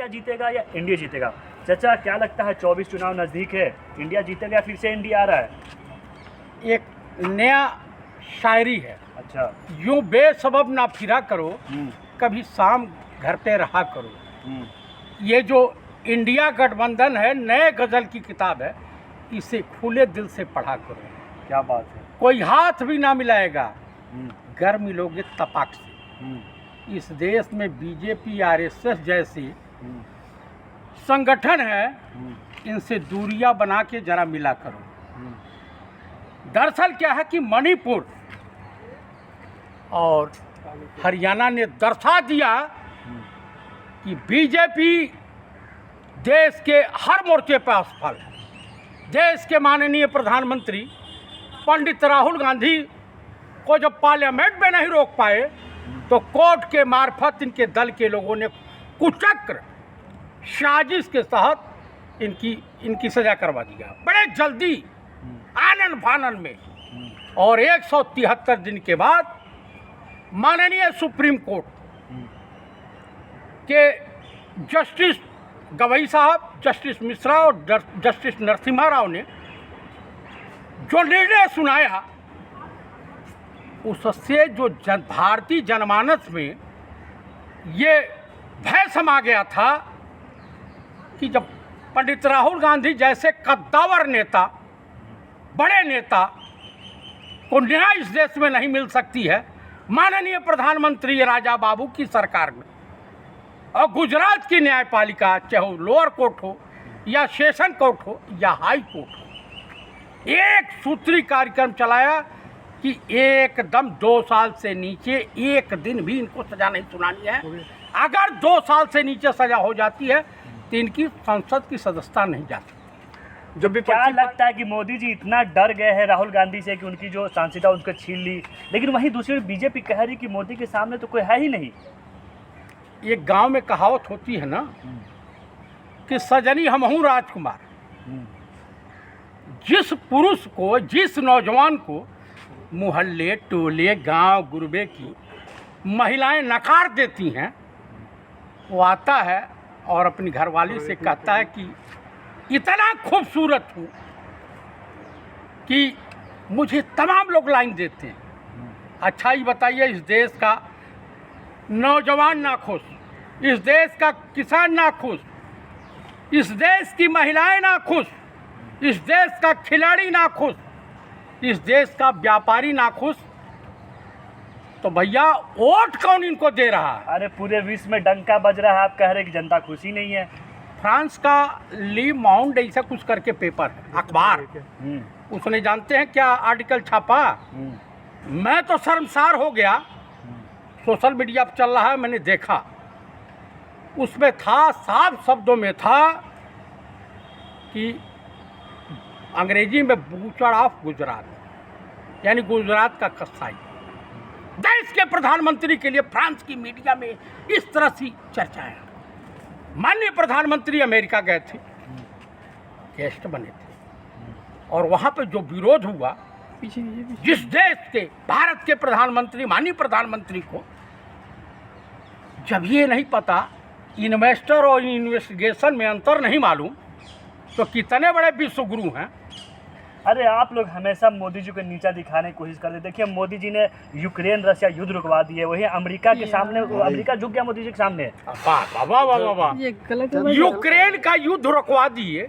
जीतेगा या इंडिया जीतेगा? चाचा क्या लगता है, 24 चुनाव नज़दीक है, इंडिया जीतेगा या फिर से इंडिया आ रहा है? एक नया शायरी है। अच्छा। यूं बेसबब ना फिरा करो, कभी शाम घर पे रहा करो। ये जो इंडिया गठबंधन है, नए गज़ल की किताब है, इसे खुले दिल से पढ़ा करो। क्या बात है। कोई हाथ भी ना मिलाएगा, घर मिलोगे तपाक से। इस देश में बीजेपी आरएसएस जैसे संगठन है, इनसे दूरियां बना के जरा मिला करो। दरअसल क्या है कि मणिपुर और हरियाणा ने दर्शा दिया कि बीजेपी देश के हर मोर्चे पर असफल है। देश के माननीय प्रधानमंत्री पंडित राहुल गांधी को जब पार्लियामेंट में नहीं रोक पाए, तो कोर्ट के मार्फत इनके दल के लोगों ने कुचक्र साजिश के तहत इनकी सजा करवा दिया बड़े जल्दी, आनन फानन में। और 173 दिन के बाद माननीय सुप्रीम कोर्ट के जस्टिस गवई साहब, जस्टिस मिश्रा और जस्टिस नरसिम्हा राव ने जो निर्णय सुनाया, उससे जो भारतीय जनमानस में ये भय समा गया था कि जब पंडित राहुल गांधी जैसे कद्दावर नेता, बड़े नेता को न्याय इस देश में नहीं मिल सकती है, माननीय प्रधानमंत्री राजा बाबू की सरकार में, और गुजरात की न्यायपालिका, चाहे वो लोअर कोर्ट हो या सेशन कोर्ट हो या हाई कोर्ट हो, एक सूत्री कार्यक्रम चलाया कि एकदम 2 साल से नीचे एक दिन भी इनको सजा नहीं सुनानी है। अगर 2 साल से नीचे सजा हो जाती है तो इनकी संसद की सदस्यता नहीं जाती। जो भी क्या लगता है कि मोदी जी इतना डर गए हैं राहुल गांधी से कि उनकी जो सांसदता उनको छीन ली, लेकिन वहीं दूसरी बीजेपी कह रही कि मोदी के सामने तो कोई है ही नहीं। एक गांव में कहावत होती है ना कि सजनी हमहूँ राजकुमार। जिस पुरुष को, जिस नौजवान को मोहल्ले, टोले, गांव, गुरबे की महिलाएं नकार देती हैं, वो आता है और अपनी घरवाली से कहता है कि इतना खूबसूरत हूँ कि मुझे तमाम लोग लाइन देते हैं। अच्छा ही बताइए, इस देश का नौजवान ना खुश, इस देश का किसान ना खुश, इस देश की महिलाएं ना खुश, इस देश का खिलाड़ी ना खुश, इस देश का व्यापारी ना खुश, तो भैया वोट कौन इनको दे रहा है? अरे पूरे विश्व में डंका बज रहा है, आप कह रहे हैं कि जनता खुशी नहीं है। फ्रांस का ली माउंड ऐसा कुछ करके पेपर है, अखबार, उसने जानते हैं क्या आर्टिकल छापा? मैं तो शर्मसार हो गया। सोशल मीडिया पर चल रहा है, मैंने देखा, उसमें था, साफ शब्दों में था कि अंग्रेजी में बूचर ऑफ गुजरात, यानी गुजरात का कसाई। देश के प्रधानमंत्री के लिए फ्रांस की मीडिया में इस तरह से चर्चाएं। माननीय प्रधानमंत्री अमेरिका गए थे, गेस्ट बने थे, और वहाँ पे जो विरोध हुआ, जिस देश के, भारत के प्रधानमंत्री, माननीय प्रधानमंत्री को जब ये नहीं पता, इन्वेस्टर और इन्वेस्टिगेशन में अंतर नहीं मालूम, तो कितने बड़े विश्व गुरु हैं। अरे आप लोग हमेशा मोदी जी को नीचा दिखाने की कोशिश करते। देखिए मोदी जी ने यूक्रेन रशिया युद्ध रुकवा दिए, वही अमेरिका के सामने, अमेरिका झुक गया मोदी जी के सामने। यूक्रेन का युद्ध रुकवा दिए,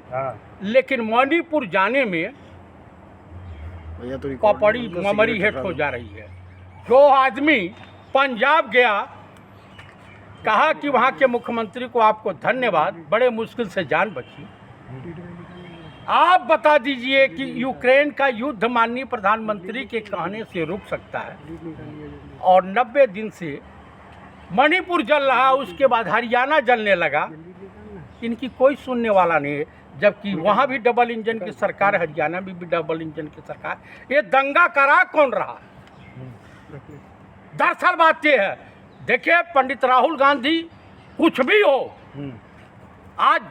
लेकिन मणिपुर जाने में कपड़ी ममरी हेट हो जा रही है। जो आदमी पंजाब गया, कहा कि वहाँ के मुख्यमंत्री को आपको धन्यवाद, बड़े मुश्किल से जान बची। आप बता दीजिए कि यूक्रेन का युद्ध माननीय प्रधानमंत्री के कहने से रुक सकता है, और 90 दिन से मणिपुर जल रहा, उसके बाद हरियाणा जलने लगा, इनकी कोई सुनने वाला नहीं है। जबकि वहाँ भी डबल इंजन की सरकार, हरियाणा में भी डबल इंजन की सरकार। ये दंगा करा कौन रहा? दरअसल बात यह है, देखिए पंडित राहुल गांधी कुछ भी हो, आज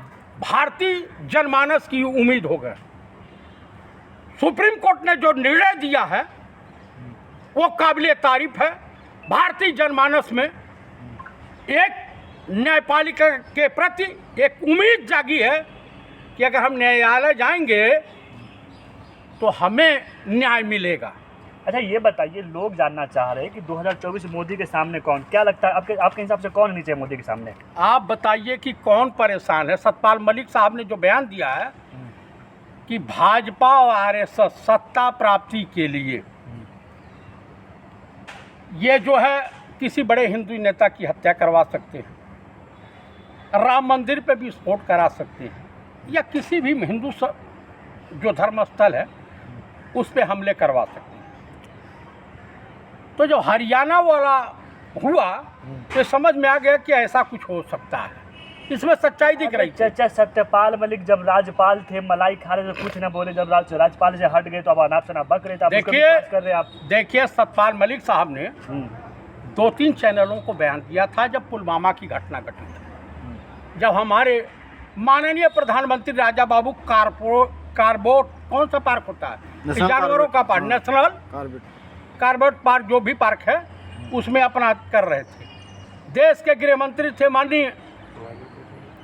भारतीय जनमानस की उम्मीद हो गए। सुप्रीम कोर्ट ने जो निर्णय दिया है वो काबिले तारीफ है। भारतीय जनमानस में एक न्यायपालिका के प्रति एक उम्मीद जागी है कि अगर हम न्यायालय जाएंगे तो हमें न्याय मिलेगा। अच्छा ये बताइए, लोग जानना चाह रहे हैं कि 2024 मोदी के सामने कौन, क्या लगता है आपके हिसाब से कौन होनी चाहिए मोदी के सामने? आप बताइए कि कौन परेशान है। सतपाल मलिक साहब ने जो बयान दिया है कि भाजपा और आरएसएस सत्ता प्राप्ति के लिए ये जो है किसी बड़े हिंदू नेता की हत्या करवा सकते हैं, राम मंदिर पे भी विस्फोट करा सकते हैं, या किसी भी हिंदू जो धर्म स्थल है उस पे हमले करवा सकते हैं। तो जो हरियाणा वाला हुआ तो समझ में आ गया कि ऐसा कुछ हो सकता है, इसमें सच्चाई दिख रही। चाचा सत्यपाल मलिक जब राज्यपाल थे, मलाई खा रहे थे, कुछ न बोले, जब राज्यपाल से हट गए तो अब अनाप शनाप बक रहे थे। देखिए सतपाल मलिक साहब ने 2-3 चैनलों को बयान दिया था जब पुलवामा की घटना घटी थी, जब हमारे माननीय प्रधानमंत्री राजा बाबू कार्बोट कौन सा पार्क होता है, जानवरों का पार्क, नेशनल कार्बेट पार्क जो भी पार्क है, उसमें अपना कर रहे थे। देश के गृह मंत्री थे माननीय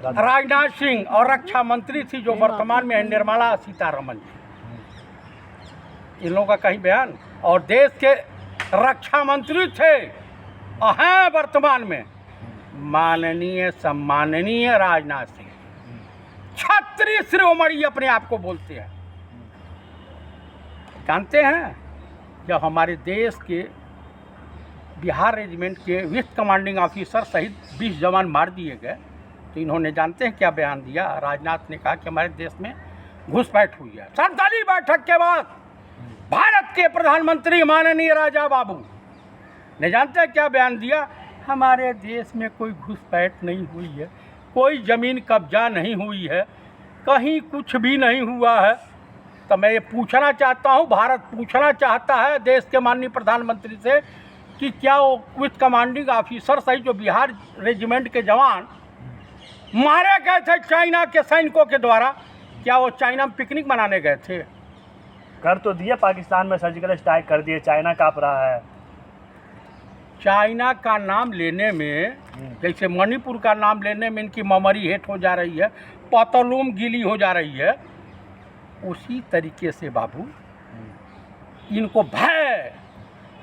राजनाथ सिंह, और रक्षा मंत्री थी जो वर्तमान में है निर्मला सीतारमण जी। इन लोगों का कहीं बयान, और देश के रक्षा मंत्री थे और हैं वर्तमान में माननीय सम्माननीय राजनाथ सिंह, क्षत्रिय शिरोमणि अपने आप को बोलते हैं। जानते हैं जब हमारे देश के बिहार रेजिमेंट के विश्व कमांडिंग ऑफिसर सहित 20 जवान मार दिए गए, तो इन्होंने जानते हैं क्या बयान दिया? राजनाथ ने कहा कि हमारे देश में घुसपैठ हुई है। सर्वदलीय बैठक के बाद भारत के प्रधानमंत्री माननीय राजा बाबू ने जानते हैं क्या बयान दिया? हमारे देश में कोई घुसपैठ नहीं हुई है, कोई ज़मीन कब्जा नहीं हुई है, कहीं कुछ भी नहीं हुआ है। तो मैं ये पूछना चाहता हूँ, भारत पूछना चाहता है देश के माननीय प्रधानमंत्री से कि क्या वो विश्व कमांडिंग ऑफिसर सहित जो बिहार रेजिमेंट के जवान मारे गए थे चाइना के सैनिकों के द्वारा, क्या वो चाइना में पिकनिक मनाने गए थे? कर तो दिया, पाकिस्तान में सर्जिकल स्ट्राइक कर दिए, चाइना काँप रहा है। चाइना का नाम लेने में, जैसे मणिपुर का नाम लेने में इनकी मेमोरी हेट हो जा रही है, पतलूम गीली हो जा रही है, उसी तरीके से बाबू इनको भय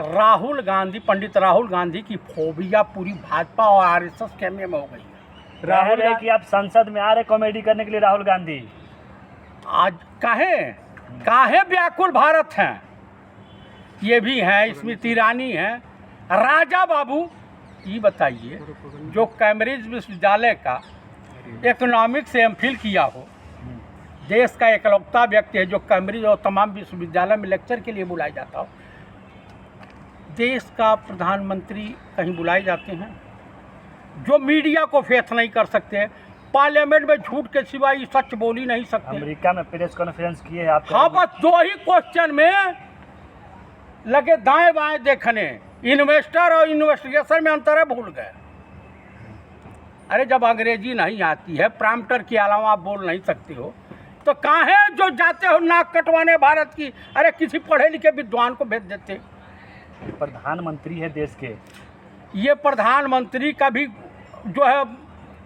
राहुल गांधी, पंडित राहुल गांधी की फोबिया पूरी भाजपा और आरएसएस के में हो गई है। राहुल है कि आप संसद में आ रहे कॉमेडी करने के लिए, राहुल गांधी आज काहे व्याकुल भारत हैं, ये भी हैं, स्मृति ईरानी हैं, राजा बाबू। ये बताइए जो कैम्ब्रिज विश्वविद्यालय का इकोनॉमिक्स से एमफिल किया हो, देश का एकलौता व्यक्ति है जो कैम्ब्रिज और तमाम विश्वविद्यालय में लेक्चर के लिए बुलाया जाता हो, देश का प्रधानमंत्री कहीं बुलाए जाते हैं? जो मीडिया को फेथ नहीं कर सकते, पार्लियामेंट में झूठ के सिवाय सच बोल ही नहीं सकते। अमेरिका में प्रेस कॉन्फ्रेंस किए हैं आप? हाँ, बस 2 ही क्वेश्चन में लगे दाएं बाएं देखने, इन्वेस्टर और इन्वेस्टिगेशन में अंतर है, भूल गए। अरे जब अंग्रेजी नहीं आती है, प्रॉम्प्टर के अलावा आप बोल नहीं सकते हो, तो काहे जो जाते हो नाक कटवाने भारत की? अरे किसी पढ़े लिखे विद्वान को भेज देते। प्रधानमंत्री है देश के, ये प्रधानमंत्री का भी जो है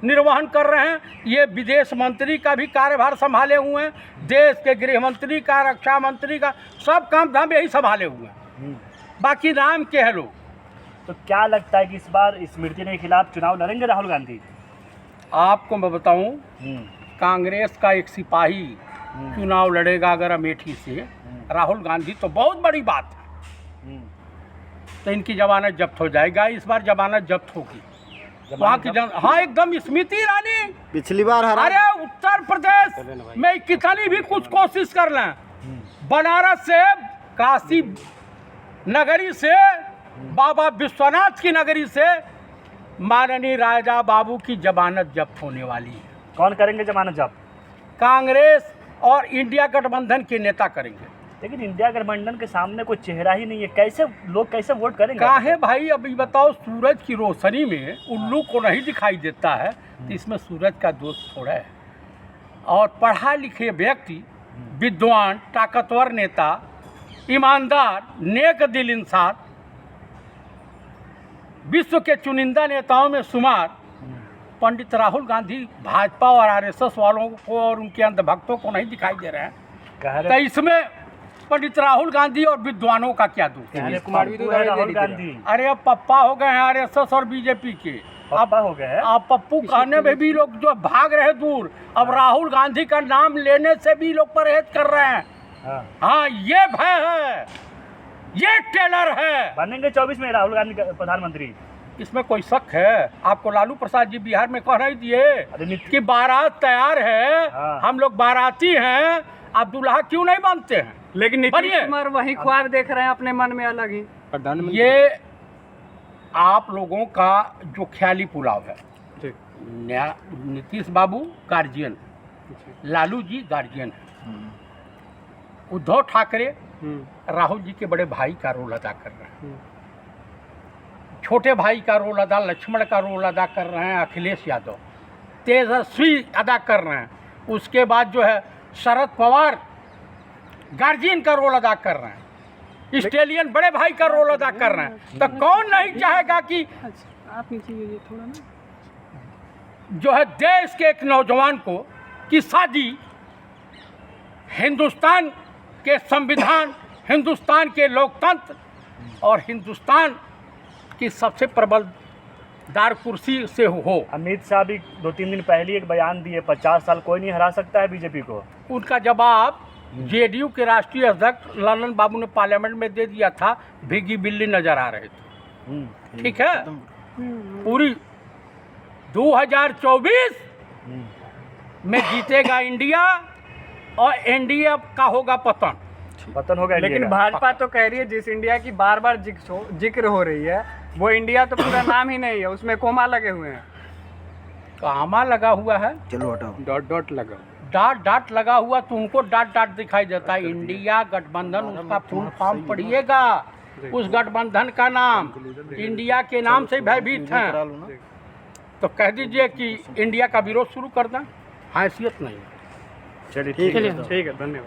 निर्वहन कर रहे हैं, ये विदेश मंत्री का भी कार्यभार संभाले हुए हैं, देश के गृह मंत्री का, रक्षा मंत्री का, सब काम धाम यही संभाले हुए हैं, बाकी नाम के हैं लोग। तो क्या लगता है कि इस बार स्मृति के खिलाफ चुनाव लड़ेंगे राहुल गांधी? आपको मैं बताऊं, कांग्रेस का एक सिपाही चुनाव लड़ेगा अगर अमेठी से, राहुल गांधी, तो बहुत बड़ी बात है। तो इनकी जमानत जब्त हो जाएगा, इस बार जमानत जब्त होगी वहाँ की हाँ एकदम। स्मृति ईरानी पिछली बार हरा, अरे उत्तर प्रदेश में कितनी भी कुछ कोशिश कर लें, बनारस से, काशी नगरी से, बाबा विश्वनाथ की नगरी से माननीय राजा बाबू की जमानत जब्त होने वाली है। कौन करेंगे जमानत जब्त? कांग्रेस और इंडिया गठबंधन के नेता करेंगे। लेकिन इंडिया गठबंधन के सामने कोई चेहरा ही नहीं है, कैसे लोग कैसे वोट करेंगे? काहे भाई, अभी बताओ, सूरज की रोशनी में उल्लू को नहीं दिखाई देता है, तो इसमें सूरज का दोष थोड़ा है। और पढ़ा लिखे व्यक्ति, विद्वान, ताकतवर नेता, ईमानदार, नेक दिल इंसान, विश्व के चुनिंदा नेताओं में शुमार पंडित राहुल गांधी भाजपा और आरएसएस वालों को और उनके अंधभक्तों को नहीं दिखाई दे रहे हैं, कह तो रहे इसमें पंडित राहुल गांधी और विद्वानों का क्या दोष कह है? रहे पप्पू है राहुल गांधी, अरे अब पप्पा हो गए हैं आरएसएस और बीजेपी के। पप्पा हो गए हैं। अब पप्पू कहने में भी लोग जो भाग रहे दूर, अब राहुल गांधी का नाम लेने से भी लोग परहेज कर रहे हैं। हाँ। हाँ, ये भय है, ये टेलर है। बनेंगे 24 में राहुल गांधी प्रधानमंत्री। इसमें कोई शक है? आपको लालू प्रसाद जी बिहार में कह नहीं दिए कि बारात तैयार है, हाँ। हम लोग बाराती हैं, आप दुल्हा क्यों नहीं बनते हैं? लेकिन नीतीश बनिए। कुमार वही ख्वाब देख रहे हैं अपने मन में अलग ही। प्रधानमंत्री ये आप लोगों का जो ख्याली पुलाव है। नीतीश बाबू गार्जियन, लालू जी गार्जियन है, उद्धव ठाकरे राहुल जी के बड़े भाई का रोल अदा कर रहे हैं, छोटे भाई का रोल अदा, लक्ष्मण का रोल अदा कर रहे हैं अखिलेश यादव, तेजस्वी अदा कर रहे हैं, उसके बाद जो है शरद पवार गार्जियन का रोल अदा कर रहे हैं, स्टेलियन बड़े भाई का रोल अदा कर रहे हैं। तो कौन नहीं चाहेगा कि आप नीचे ये थोड़ा ना जो है देश के एक नौजवान को की शादी हिंदुस्तान के संविधान, हिंदुस्तान के लोकतंत्र और हिंदुस्तान की सबसे प्रबलदार कुर्सी से हो। अमित शाह भी 2-3 दिन पहले एक बयान दिए, 50 साल कोई नहीं हरा सकता है बीजेपी को। उनका जवाब जेडीयू के राष्ट्रीय अध्यक्ष ललन बाबू ने पार्लियामेंट में दे दिया था, भीगी बिल्ली नजर आ रहे थे। ठीक है, पूरी 2024 में जीतेगा इंडिया और एनडीए का होगा पतन। पतन होगा इंडिया लेकिन का। भाजपा तो कह रही है जिस इंडिया की बार बार जिक्र हो रही है वो इंडिया तो पूरा नाम ही नहीं है, उसमें कोमा लगे हुए हैं। कामा लगा हुआ है, चलो हटाओ। डॉट डॉट लगा डाट डाट लगा हुआ, तो उनको डाट डाट दिखाई देता है। इंडिया गठबंधन, उसका फुल फॉर्म पढ़िएगा, उस गठबंधन का नाम इंडिया के नाम से भयभीत हैं। तो कह दीजिए कि इंडिया का विरोध शुरू कर दें, हैसियत नहीं। चलिए ठीक है, धन्यवाद।